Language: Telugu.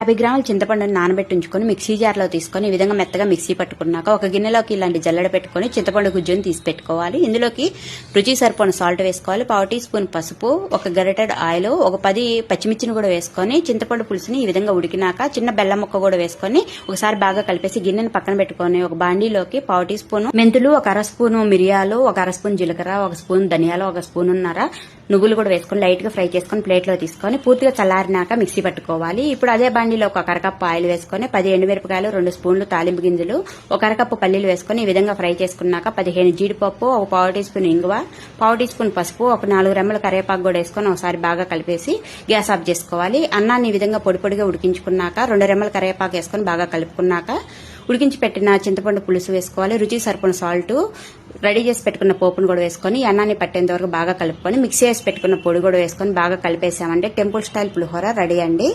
50 గ్రాముల చింతపండుని నానబెట్టి ఉంచుకొని మిక్సీ జార్లో తీసుకొని ఈ విధంగా మెత్తగా మిక్సీ పట్టుకున్నాక ఒక గిన్నెలోకి ఇలాంటి జల్లెడ పెట్టుకొని చింతపండు గుజ్జుని తీసి పెట్టుకోవాలి. ఇందులోకి రుచి సరిపోయిన సాల్ట్ వేసుకోవాలి, 1/4 టీ స్పూన్ పసుపు, ఒక గరిటెడ్ ఆయిల్, ఒక 10 పచ్చిమిర్చిని కూడా వేసుకొని చింతపండు పులుసుని ఈ విధంగా ఉడికినాక చిన్న బెల్లం ముక్క కూడా వేసుకొని ఒకసారి బాగా కలిపేసి గిన్నెని పక్కన పెట్టుకొని ఒక బాండీలోకి 1/4 టీ స్పూన్ మెంతులు, ఒక 1/2 స్పూన్ మిరియాలు, ఒక 1/2 స్పూన్ జీలకర్ర, 1 స్పూన్ ధనియాలు, 1 స్పూన్నర నువ్వులు కూడా వేసుకొని లైట్ గా ఫ్రై చేసుకుని ప్లేట్లో తీసుకొని పూర్తిగా చల్లారినాక మిక్సీ పట్టుకోవాలి. ఇప్పుడు అదే బండిలో ఒక 1/2 కప్పు ఆయిల్ వేసుకొని 10 ఎండుమిరపకాయలు, 2 స్పూన్లు తాలింపు గింజలు, ఒక 1/2 కప్పు పల్లీలు వేసుకొని ఈ విధంగా ఫ్రై చేసుకున్నాక 15 జీడిపప్పు, ఒక 1/4 టీ స్పూన్ ఇంగువ, 1/4 టీ స్పూన్ పసుపు, ఒక 4 రెమ్మల కరివేపాకు కూడా వేసుకొని ఒకసారి బాగా కలిపేసి గ్యాస్ ఆఫ్ చేసుకోవాలి. అన్నాన్ని ఈ విధంగా పొడి పొడిగా ఉడికించుకున్నాక 2 రెమ్మల కరివేపాకు వేసుకొని బాగా కలుపుకున్నాక ఉడికించి పెట్టిన చింతపండు పులుసు వేసుకోవాలి. రుచికి సరిపడిన సాల్ట్, రెడీ చేసి పెట్టుకున్న పోపును కూడా వేసుకొని అన్నాన్ని పట్టేంత వరకు బాగా కలుపుకొని మిక్సీ చేసి పెట్టుకున్న పొడి కూడా వేసుకొని బాగా కలిపేసామంటే టెంపుల్ స్టైల్ పులిహోర రెడీ అండి.